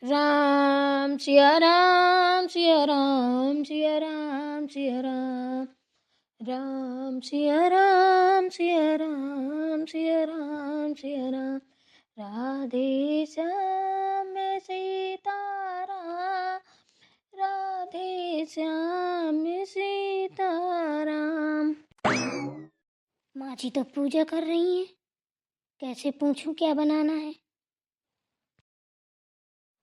राम सिया राम सिया राम सिया राम सिया राम राम सिया राम सिया राम सिया राम सिया राम राधे श्याम सीताराम राधे श्याम सीताराम। माँ जी तो पूजा कर रही हैं, कैसे पूछूं क्या बनाना है।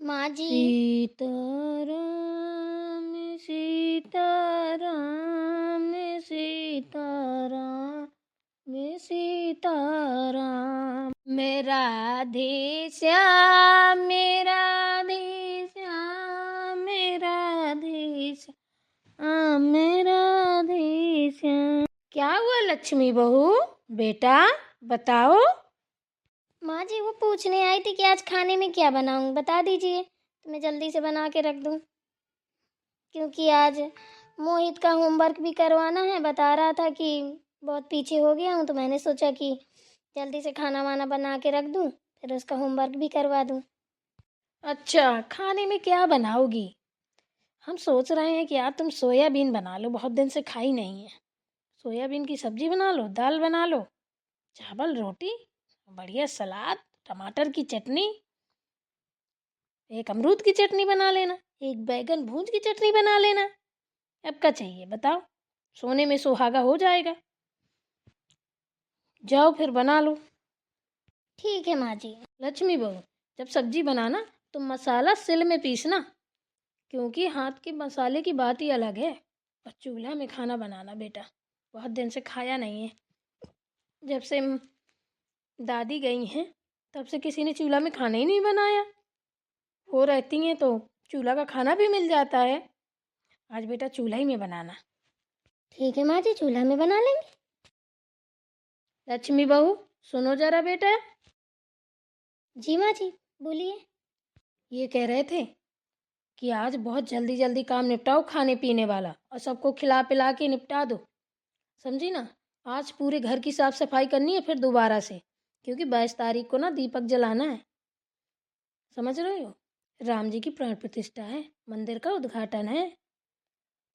माँ जी। सीताराम सीताराम सीताराम सीताराम मेरा राधे श्याम मेरा राधे श्याम मेरा राधे श्याम मेरा राधे श्याम। क्या हुआ लक्ष्मी बहू, बेटा बताओ। माँ जी वो पूछने आई थी कि आज खाने में क्या बनाऊं, बता दीजिए तो मैं जल्दी से बना के रख दूं, क्योंकि आज मोहित का होमवर्क भी करवाना है। बता रहा था कि बहुत पीछे हो गया हूं, तो मैंने सोचा कि जल्दी से खाना वाना बना के रख दूं, फिर उसका होमवर्क भी करवा दूं। अच्छा, खाने में क्या बनाओगी? हम सोच रहे हैं कि यार तुम सोयाबीन बना लो, बहुत दिन से खाई नहीं है। सोयाबीन की सब्जी बना लो, दाल बना लो, चावल रोटी, बढ़िया सलाद, टमाटर की चटनी, एक अमरूद की चटनी बना लेना, एक बैगन भूंज की चटनी बना लेना। अब क्या चाहिए बताओ, सोने में सुहागा हो जाएगा। जाओ फिर बना लो। ठीक है माँ जी। लक्ष्मी बहू, जब सब्जी बनाना तो मसाला सिल में पीसना, क्योंकि हाथ के मसाले की बात ही अलग है। और चूल्हा में खाना बनाना बेटा, बहुत दिन से खाया नहीं है। जब से दादी गई हैं तब से किसी ने चूल्हा में खाना ही नहीं बनाया। वो रहती हैं तो चूल्हा का खाना भी मिल जाता है। आज बेटा चूल्हा ही में बनाना। ठीक है माँ जी, चूल्हा में बना लेंगे। लक्ष्मी बहू सुनो जरा बेटा। जी माँ जी बोलिए। ये कह रहे थे कि आज बहुत जल्दी जल्दी काम निपटाओ खाने पीने वाला, और सबको खिला पिला के निपटा दो, समझी ना। आज पूरे घर की साफ सफाई करनी है फिर दोबारा से, क्योंकि 22 तारीख को ना दीपक जलाना है, समझ रहे हो। राम जी की प्राण प्रतिष्ठा है, मंदिर का उद्घाटन है,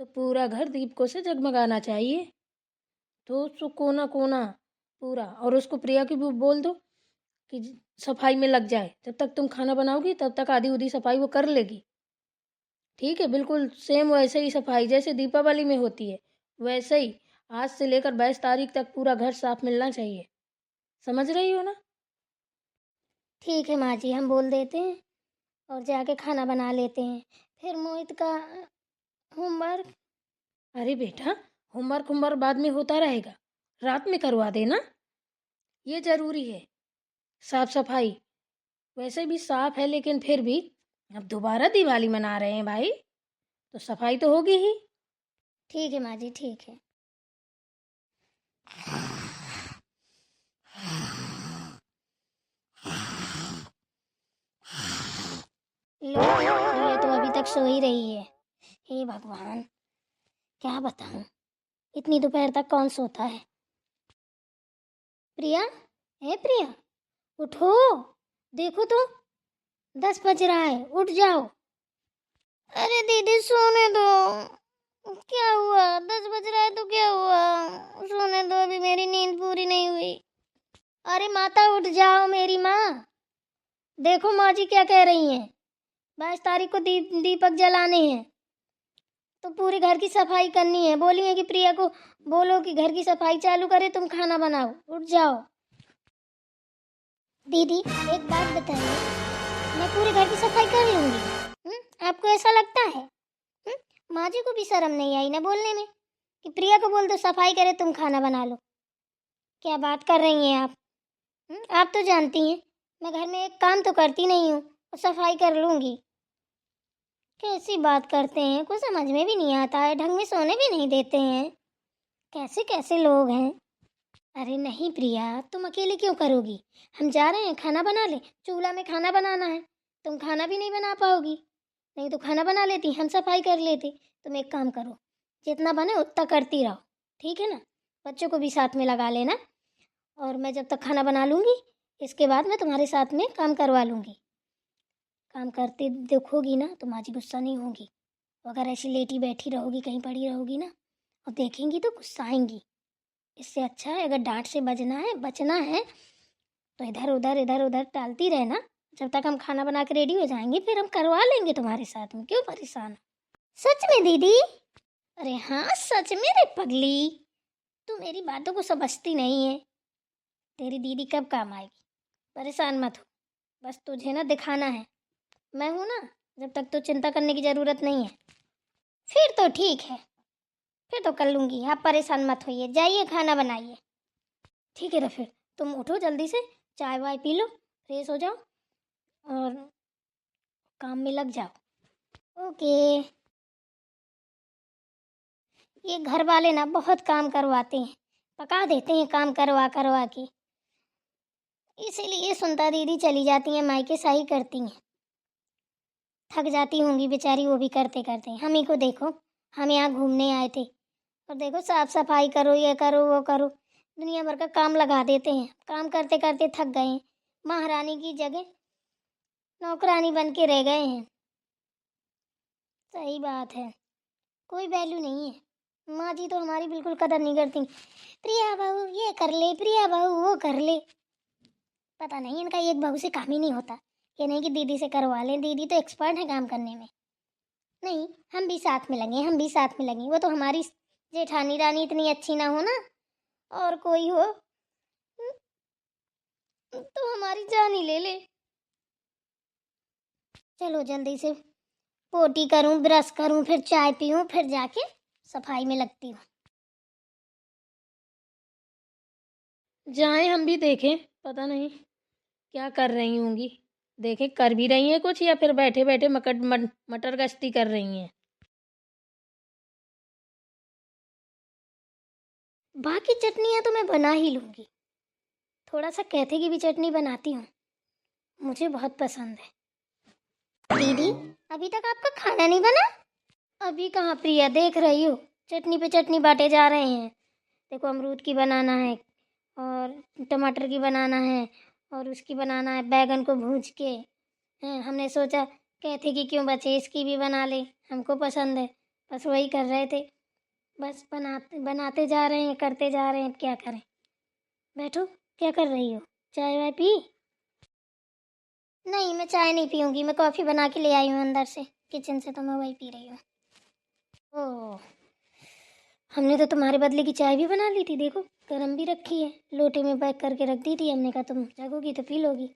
तो पूरा घर दीपकों से जगमगाना चाहिए। तो उसको कोना कोना पूरा, और उसको प्रिया की भी बोल दो कि सफाई में लग जाए। जब तक तुम खाना बनाओगी तब तक आधी उधी सफाई वो कर लेगी। ठीक है, बिल्कुल सेम वैसे ही सफाई जैसे दीपावली में होती है, वैसे ही आज से लेकर 22 तारीख तक पूरा घर साफ मिलना चाहिए, समझ रही हो ना। ठीक है माँ जी, हम बोल देते हैं और जाके खाना बना लेते हैं। फिर मोहित का होमवर्क। अरे बेटा, होमवर्क बाद में होता रहेगा, रात में करवा देना, ये जरूरी है। साफ सफाई वैसे भी साफ है, लेकिन फिर भी अब दोबारा दिवाली मना रहे हैं भाई, तो सफाई तो होगी ही। ठीक है माँ जी, ठीक है। लो, ये तो अभी तक सो ही रही है। हे भगवान, क्या बताऊं, इतनी दोपहर तक कौन सोता है। प्रिया, हे प्रिया, उठो, देखो तो 10 बज रहा है, उठ जाओ। अरे दीदी सोने दो, क्या हुआ, 10 बज रहा है तो क्या हुआ, सोने दो, अभी मेरी नींद पूरी नहीं हुई। अरे माता उठ जाओ मेरी माँ, देखो माँ जी क्या कह रही हैं, 22 तारीख को दीपक जलाने हैं, तो पूरे घर की सफाई करनी है। बोली है कि प्रिया को बोलो कि घर की सफाई चालू करे, तुम खाना बनाओ, उठ जाओ। दीदी एक बात बताइए, मैं पूरे घर की सफाई कर लूंगी, आपको ऐसा लगता है? माँ जी को भी शर्म नहीं आई ना बोलने में कि प्रिया को बोल दो सफाई करे, तुम खाना बना लो। क्या बात कर रही हैं आप? आप तो जानती हैं मैं घर में एक काम तो करती नहीं हूँ, और सफाई कर लूंगी। कैसी बात करते हैं, कुछ समझ में भी नहीं आता है, ढंग में सोने भी नहीं देते हैं, कैसे कैसे लोग हैं। अरे नहीं प्रिया, तुम अकेले क्यों करोगी, हम जा रहे हैं, खाना बना ले, चूल्हा में खाना बनाना है, तुम खाना भी नहीं बना पाओगी। नहीं तो खाना बना लेती, हम सफाई कर लेते। तुम एक काम करो, जितना बने उतना करती रहो, ठीक है ना। बच्चों को भी साथ में लगा लेना, और मैं जब तक खाना बना लूँगी इसके बाद मैं तुम्हारे साथ में काम करवा लूँगी। काम करते देखोगी ना तो माँ जी गुस्सा नहीं होगी। अगर ऐसी लेटी बैठी रहोगी, कहीं पड़ी रहोगी ना और देखेंगी तो गुस्सा आएंगी। इससे अच्छा है अगर डांट से बचना है तो इधर उधर टालती रहे ना। जब तक हम खाना बना के रेडी हो जाएंगे फिर हम करवा लेंगे तुम्हारे साथ में, क्यों परेशान हो? सच में दीदी? अरे हाँ सच में रे पगली, तू मेरी बातों को समझती नहीं है। तेरी दीदी कब काम आएगी, परेशान मत हो। बस तुझे ना दिखाना है, मैं हूं ना, जब तक तो चिंता करने की जरूरत नहीं है। फिर तो ठीक है, फिर तो कर लूंगी, आप परेशान मत होइए। जाइए खाना बनाइए। ठीक है तो फिर तुम उठो जल्दी से, चाय वाय पी लो, फ्रेश हो जाओ और काम में लग जाओ। ओके। ये घर वाले ना बहुत काम करवाते हैं, पका देते हैं काम करवा करवा के, इसीलिए सुनता दीदी चली जाती हैं मायके शाही करती हैं। थक जाती होंगी बेचारी वो भी करते करते। हम ही को देखो, हम यहाँ घूमने आए थे और देखो साफ सफाई करो, ये करो वो करो, दुनिया भर का काम लगा देते हैं। काम करते करते थक गए हैं, महारानी की जगह नौकरानी बन के रह गए हैं। सही बात है, कोई वैल्यू नहीं है। माँ जी तो हमारी बिल्कुल कदर नहीं करती। प्रिया बहू ये कर ले, प्रिया बहू वो कर ले। पता नहीं इनका एक बहू से काम ही नहीं होता। ये नहीं कि दीदी से करवा लें, दीदी तो एक्सपर्ट है काम करने में। नहीं, हम भी साथ में लगे, हम भी साथ में लगे। वो तो हमारी जेठानी रानी इतनी अच्छी ना हो ना, और कोई हो तो हमारी जान ही ले ले। चलो जल्दी से पोटी करूं, ब्रश करूं, फिर चाय पीऊं, फिर जाके सफाई में लगती हूँ। जाएं हम भी देखें, पता नहीं क्या कर रही होंगी। देखें कर भी रही हैं कुछ या फिर बैठे बैठे मटर गश्ती कर रही हैं। बाकी चटनियाँ तो मैं बना ही लूँगी। थोड़ा सा कैथे की भी चटनी बनाती हूँ, मुझे बहुत पसंद है। दीदी अभी तक आपका खाना नहीं बना? अभी कहाँ प्रिया, देख रही हो चटनी पे चटनी बांटे जा रहे हैं। देखो अमरूद की बनाना है और टमाटर की बनाना है और उसकी बनाना है बैगन को भूज के। हैं, हमने सोचा कैथे की क्यों बचे, इसकी भी बना ले, हमको पसंद है। बस वही कर रहे थे, बस बनाते बनाते जा रहे हैं, करते जा रहे हैं, अब क्या करें। बैठो, क्या कर रही हो, चाय वाय पी? नहीं मैं चाय नहीं पीऊँगी, मैं कॉफ़ी बना के ले आई हूँ अंदर से, किचन से, तो मैं वही पी रही हूँ। ओह, हमने तो तुम्हारे बदले की चाय भी बना ली थी, देखो गरम भी रखी है, लोटे में पैक करके रख दी थी। हमने कहा तुम जगोगी तो पी लोगी।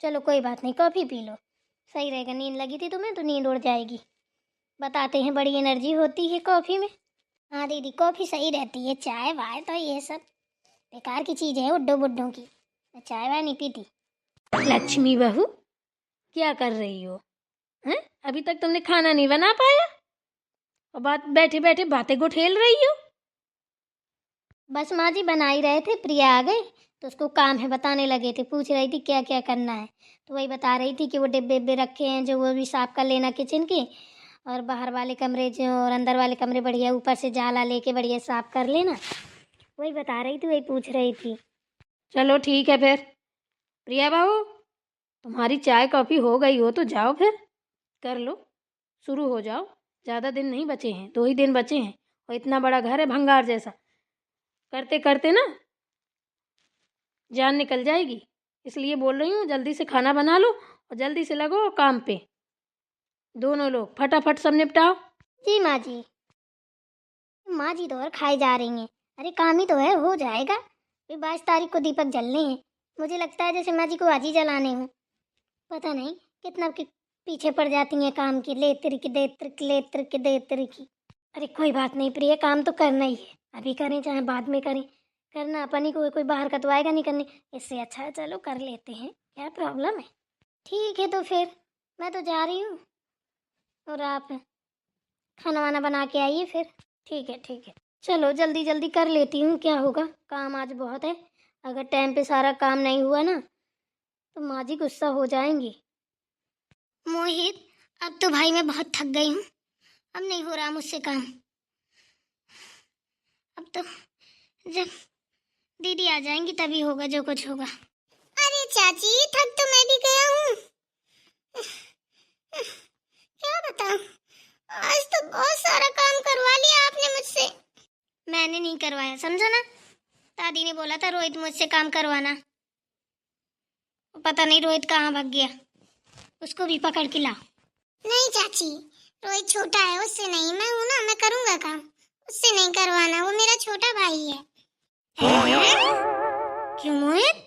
चलो कोई बात नहीं, कॉफ़ी पी लो, सही रहेगा। नींद लगी थी तुम्हें तो नींद उड़ जाएगी। बताते हैं बड़ी एनर्जी होती है कॉफ़ी में। हाँ दीदी कॉफ़ी सही रहती है, चाय वाय तो ये सब बेकार की चीज़ है उड्डो बुड्ढों की। मैं चाय वाय नहीं पीती। लक्ष्मी बहू क्या कर रही हो हैं? अभी तक तुमने खाना नहीं बना पाया और बात बैठे बैठे बातें को ठेल रही हो। बस माँ जी बना ही रहे थे, प्रिया आ गए तो उसको काम है बताने लगे थे, पूछ रही थी क्या क्या करना है। तो वही बता रही थी कि वो डिब्बे डिब्बे रखे हैं जो वो भी साफ कर लेना किचन के, और बाहर वाले कमरे जो और अंदर वाले कमरे बढ़िया ऊपर से जाला लेके बढ़िया साफ कर लेना। वही बता रही थी, वही पूछ रही थी। चलो ठीक है फिर प्रिया बहू, तुम्हारी चाय कॉफ़ी हो गई हो तो जाओ फिर कर लो, शुरू हो जाओ। ज़्यादा दिन नहीं बचे हैं, 2 ही दिन बचे हैं और इतना बड़ा घर है भंगार जैसा, करते करते ना जान निकल जाएगी। इसलिए बोल रही हूँ जल्दी से खाना बना लो और जल्दी से लगो काम पे। दोनों लोग फटाफट सब निपटाओ। जी माँ जी। माँ जी तो और खाए जा रही हैं। अरे काम ही तो है, हो जाएगा। फिर 22 तारीख को दीपक जलने हैं। मुझे लगता है जैसे माँ जी को आज ही जलाने हों। पता नहीं कितना पीछे पड़ जाती हैं काम की, ले तिरकी दे तिरकी, ले तिरकी दे तिरकी। अरे कोई बात नहीं प्रिय, काम तो करना ही है, अभी करें चाहे बाद में करें, करना अपन ही को, कोई बाहर का तो आएगा नहीं करने। इससे अच्छा है चलो कर लेते हैं, क्या प्रॉब्लम है। ठीक है तो फिर मैं तो जा रही हूँ और आप खाना वाना बना के आइए फिर। ठीक है ठीक है, चलो जल्दी जल्दी कर लेती हूँ, क्या होगा, काम आज बहुत है। अगर टाइम पे सारा काम नहीं हुआ ना तो माँ जी गुस्सा हो जाएंगी। मोहित अब तो भाई मैं बहुत थक गई हूँ, अब नहीं हो रहा मुझसे काम। अब तो जब दीदी आ जाएंगी तभी होगा जो कुछ होगा। अरे चाची थक तो मैं भी गया हूँ, मैंने नहीं करवाया, समझा ना। दादी ने बोला था रोहित मुझसे काम करवाना। पता नहीं रोहित कहाँ भाग गया, उसको भी पकड़ के लाओ। नहीं चाची, रोहित छोटा है, उससे नहीं। मैं हूं ना, मैं करूंगा काम। उससे नहीं करवाना, वो मेरा छोटा भाई है। क्यों मोहित,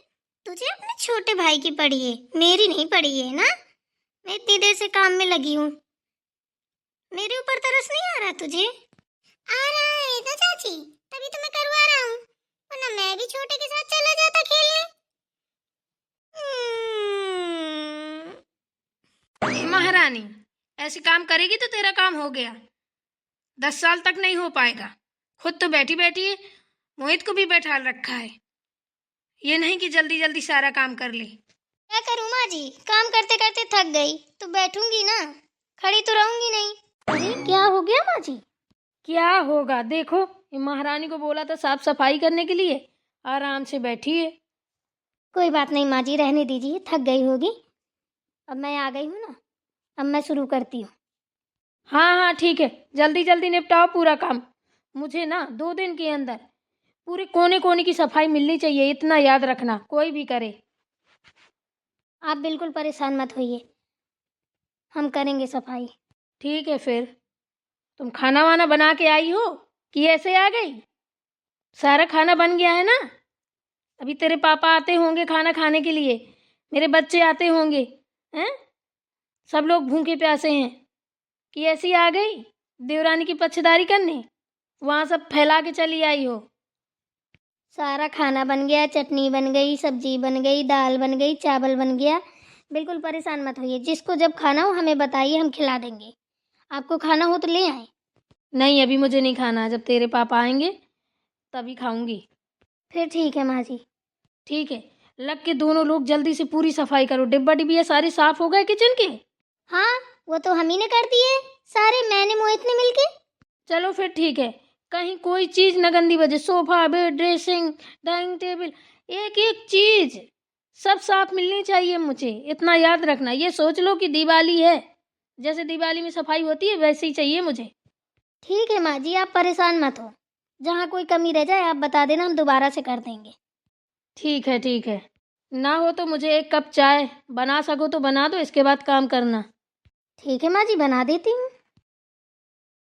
तुझे अपने छोटे भाई की पड़ी है, मेरी नहीं पड़ी है ना। मैं इतनी देर से काम में लगी हूँ, मेरे ऊपर तरस नहीं आ रहा तुझे? आ रहा है ना चाची, तभी तो मैं करवा रहा हूँ, वरना मैं भी छोटे के साथ चला जाता खेलने। महारानी, ऐसे काम करेगी तो तेरा काम हो गया। 10 साल तक नहीं हो पाएगा। खुद तो बैठी बैठी है, मोहित को भी बैठा रखा है। ये नहीं कि जल्दी जल्दी सारा काम कर ले। क्या करूँ माँ जी, काम करते करते थक गई तो बैठूंगी ना, खड़ी तो रहूंगी नहीं। अरे क्या हो गया माँ जी? क्या होगा, देखो ये महारानी को बोला था साफ सफाई करने के लिए, आराम से बैठी है। कोई बात नहीं माँ जी, रहने दीजिए, थक गई होगी। अब मैं आ गई हूँ ना, अब मैं शुरू करती हूँ। हाँ हाँ ठीक है, जल्दी जल्दी निपटाओ पूरा काम। मुझे ना 2 दिन के अंदर पूरे कोने कोने की सफाई मिलनी चाहिए, इतना याद रखना, कोई भी करे। आप बिल्कुल परेशान मत होइए, हम करेंगे सफाई। ठीक है फिर। तुम खाना वाना बना के आई हो कि ऐसे आ गई? सारा खाना बन गया है ना? अभी तेरे पापा आते होंगे खाना खाने के लिए, मेरे बच्चे आते होंगे, हैं? सब लोग भूखे प्यासे हैं कि ऐसी आ गई देवरानी की पक्षधारी करने, वहाँ सब फैला के चली आई हो। सारा खाना बन गया, चटनी बन गई, सब्जी बन गई, दाल बन गई, चावल बन गया। बिल्कुल परेशान मत होइए, जिसको जब खाना हो हमें बताइए, हम खिला देंगे। आपको खाना हो तो ले आए। नहीं, अभी मुझे नहीं खाना, जब तेरे पापा आएंगे तभी खाऊंगी। फिर ठीक है माँ जी। ठीक है, लग के दोनों लोग जल्दी से पूरी सफाई करो। डिब्बा डिब्बिया सारे साफ हो गए किचन के? हाँ, वो तो हम ही ने कर दिए सारे, मैंने मोहित ने मिलके। चलो फिर ठीक है, कहीं कोई चीज न गंदी बजे। Sofa, bed, dressing, dining table, एक एक चीज सब साफ मिलनी चाहिए मुझे, इतना याद रखना। ये सोच लो कि दिवाली है, जैसे दिवाली में सफाई होती है वैसे ही चाहिए मुझे। ठीक है माँ जी, आप परेशान मत हो, जहाँ कोई कमी रह जाए आप बता देना, हम दोबारा से कर देंगे। ठीक है ठीक है, ना हो तो मुझे 1 कप चाय बना सको तो बना दो, इसके बाद काम करना। ठीक है माँ जी, बना देती हूँ।